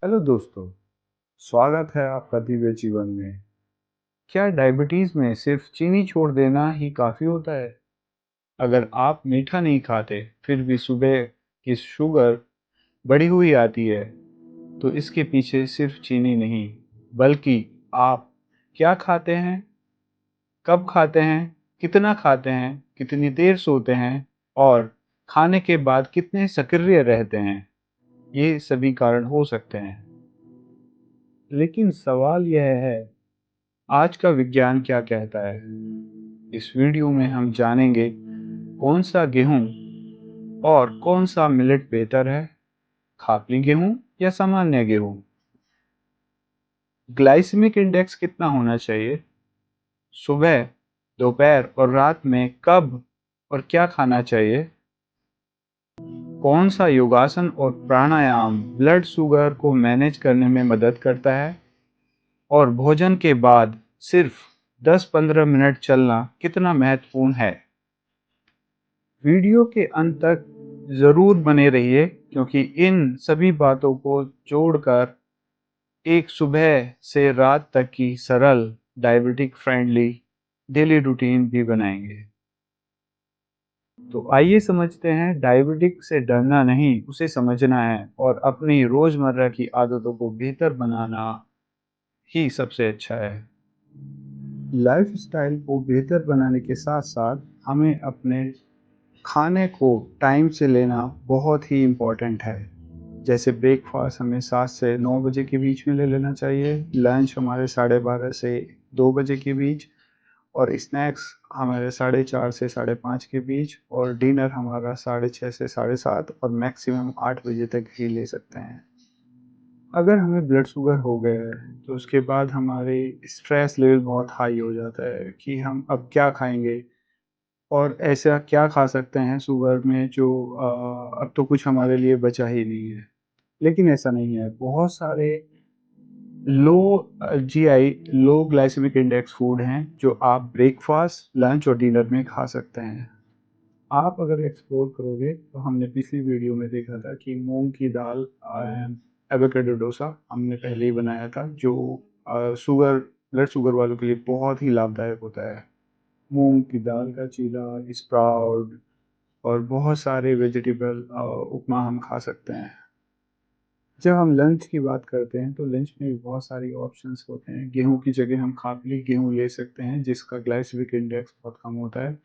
Hello दोस्तों, स्वागत है आपका दिव्य जीवन में। क्या डायबिटीज़ में सिर्फ चीनी छोड़ देना ही काफ़ी होता है? अगर आप मीठा नहीं खाते, फिर भी सुबह की शुगर बढ़ी हुई आती है, तो इसके पीछे सिर्फ चीनी नहीं, बल्कि आप क्या खाते हैं, कब खाते हैं, कितना खाते हैं, कितनी देर सोते हैं और खाने के बाद कितने सक्रिय रहते हैं, ये सभी कारण हो सकते हैं। लेकिन सवाल यह है, आज का विज्ञान क्या कहता है? इस वीडियो में हम जानेंगे कौन सा गेहूं और कौन सा मिलेट बेहतर है, खापली गेहूं या सामान्य गेहूं। ग्लाइसेमिक इंडेक्स कितना होना चाहिए, सुबह, दोपहर और रात में कब और क्या खाना चाहिए, कौन सा योगासन और प्राणायाम ब्लड शुगर को मैनेज करने में मदद करता है, और भोजन के बाद सिर्फ 10-15 मिनट चलना कितना महत्वपूर्ण है। वीडियो के अंत तक ज़रूर बने रहिए, क्योंकि इन सभी बातों को जोड़कर एक सुबह से रात तक की सरल डायबिटिक फ्रेंडली डेली रूटीन भी बनाएंगे। तो आइए समझते हैं, डायबिटिक से डरना नहीं, उसे समझना है और अपनी रोज़मर्रा की आदतों को बेहतर बनाना ही सबसे अच्छा है। लाइफस्टाइल को बेहतर बनाने के साथ साथ हमें अपने खाने को टाइम से लेना बहुत ही इम्पोर्टेंट है। जैसे ब्रेकफास्ट हमें 7 से 9 बजे के बीच में ले लेना चाहिए, लंच हमारे 12:30 से 2 बजे के बीच, और स्नैक्स हमारे 4:30 से 5:30 के बीच, और डिनर हमारा 6:30 से 7:30 और मैक्सिमम 8 बजे तक ही ले सकते हैं। अगर हमें ब्लड शुगर हो गया है, तो उसके बाद हमारी स्ट्रेस लेवल बहुत हाई हो जाता है कि हम अब क्या खाएंगे और ऐसा क्या खा सकते हैं शुगर में जो अब तो कुछ हमारे लिए बचा ही नहीं है। लेकिन ऐसा नहीं है, बहुत सारे लो जीआई लो ग्लाइसेमिक इंडेक्स फूड हैं जो आप ब्रेकफास्ट, लंच और डिनर में खा सकते हैं। आप अगर एक्सप्लोर करोगे तो हमने पिछली वीडियो में देखा था कि मूंग की दाल एवोकाडो डोसा हमने पहले ही बनाया था, जो शुगर ब्लड शुगर वालों के लिए बहुत ही लाभदायक होता है। मूंग की दाल का चीला, स्प्राउट और बहुत सारे वेजिटेबल उपमा हम खा सकते हैं। जब हम लंच की बात करते हैं तो लंच में भी बहुत सारी ऑप्शंस होते हैं। गेहूं की जगह हम खापली गेहूं ले सकते हैं, जिसका ग्लाइसेमिक इंडेक्स बहुत कम होता है।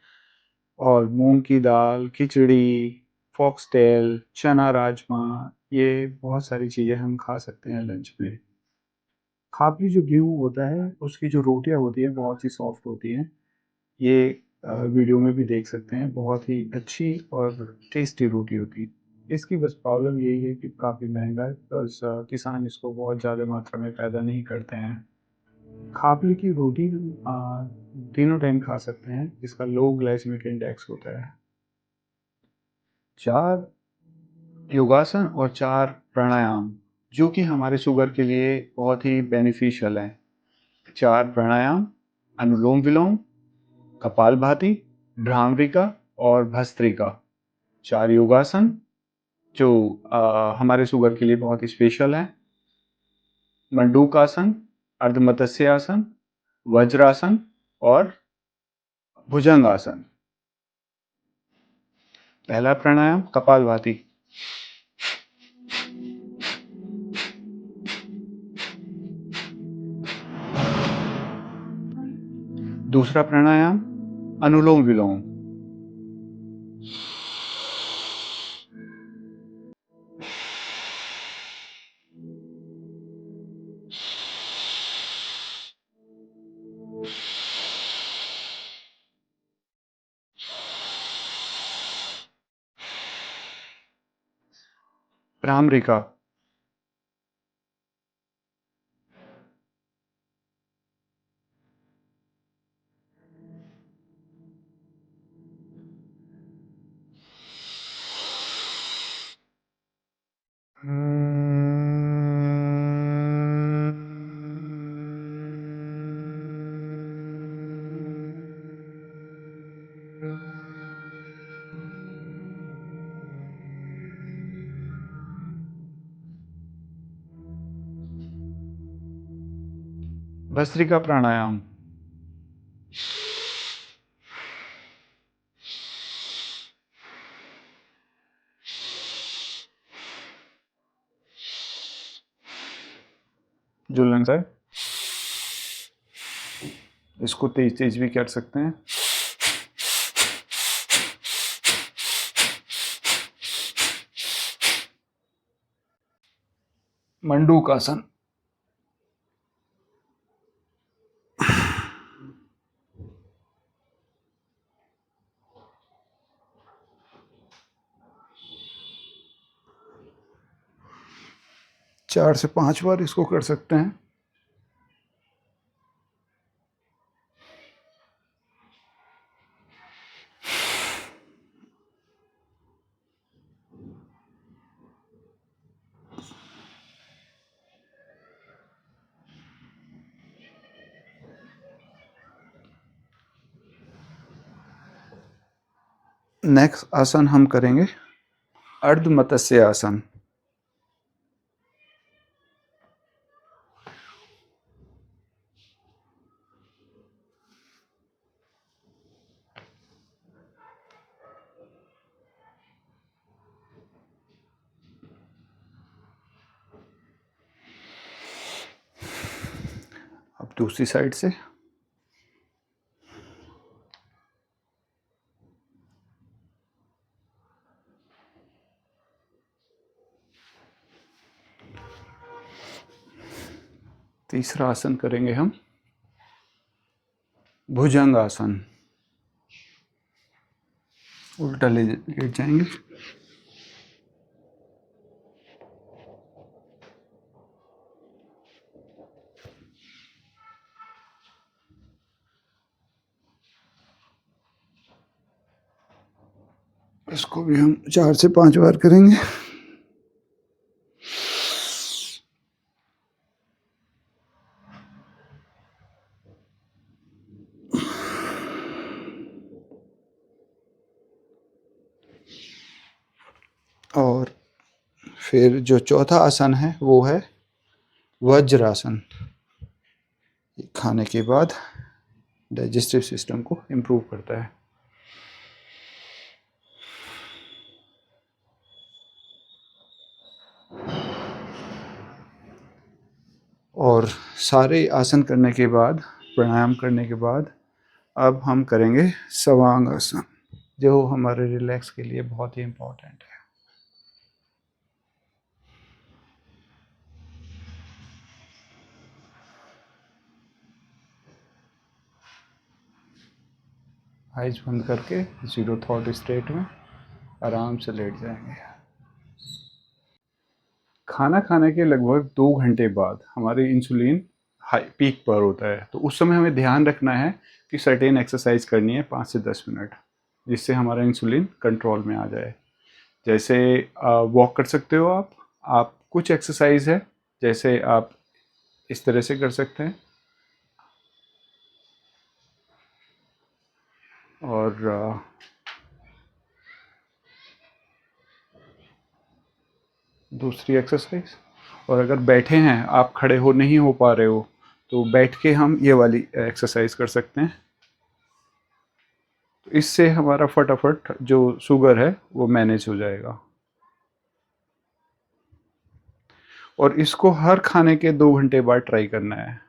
और मूंग की दाल, खिचड़ी, फॉक्सटेल, चना राजमा, ये बहुत सारी चीज़ें हम खा सकते हैं लंच में। खापली जो गेहूं होता है, उसकी जो रोटियां होती हैं बहुत ही सॉफ्ट होती हैं। ये वीडियो में भी देख सकते हैं, बहुत ही अच्छी और टेस्टी रोटी होती है। इसकी बस प्रॉब्लम यही है कि काफ़ी महंगा है, प्लस किसान इसको बहुत ज़्यादा मात्रा में पैदा नहीं करते हैं। खापली की रोटी तीनों टाइम खा सकते हैं, जिसका लो ग्लाइसेमिक इंडेक्स होता है। 4 योगासन और 4 प्राणायाम जो कि हमारे शुगर के लिए बहुत ही बेनिफिशियल हैं। 4 प्राणायाम: अनुलोम विलोम, कपालभाति, भ्रामरिका और भस्त्रिका। 4 योगासन जो हमारे शुगर के लिए बहुत स्पेशल हैं: मंडूकासन, अर्धमत्स्य आसन, वज्रासन और भुजंगासन। पहला प्राणायाम कपालभाति। दूसरा प्राणायाम अनुलोम विलोम। भ्रामरिका। भस्त्रिका प्राणायाम। जो लंग्स है इसको तेज तेज भी कर सकते हैं। मंडूकासन। चार से 5 बार इसको कर सकते हैं। नेक्स्ट आसन हम करेंगे अर्ध मत्स्य आसन। अब दूसरी साइड से तीसरा आसन करेंगे हम भुजंग आसन। उल्टा लेट जाएंगे। इसको भी हम 4 से 5 बार करेंगे। और फिर जो चौथा आसन है वो है वज्रासन। खाने के बाद डाइजेस्टिव सिस्टम को इम्प्रूव करता है। और सारे आसन करने के बाद, प्राणायाम करने के बाद, अब हम करेंगे सवांग आसन, जो हमारे रिलैक्स के लिए बहुत ही इम्पोर्टेंट है। आइज बंद करके जीरो थॉट स्टेट में आराम से लेट जाएंगे। खाना खाने के लगभग 2 घंटे बाद हमारी इंसुलिन हाई पीक पर होता है, तो उस समय हमें ध्यान रखना है कि सर्टेन एक्सरसाइज करनी है 5 से 10 मिनट, जिससे हमारा इंसुलिन कंट्रोल में आ जाए। जैसे वॉक कर सकते हो आप कुछ एक्सरसाइज है जैसे आप इस तरह से कर सकते हैं। और दूसरी एक्सरसाइज, और अगर बैठे हैं आप, खड़े हो नहीं हो पा रहे हो, तो बैठ के हम ये वाली एक्सरसाइज कर सकते हैं। तो इससे हमारा फटाफट जो शुगर है वो मैनेज हो जाएगा। और इसको हर खाने के 2 घंटे बाद ट्राई करना है।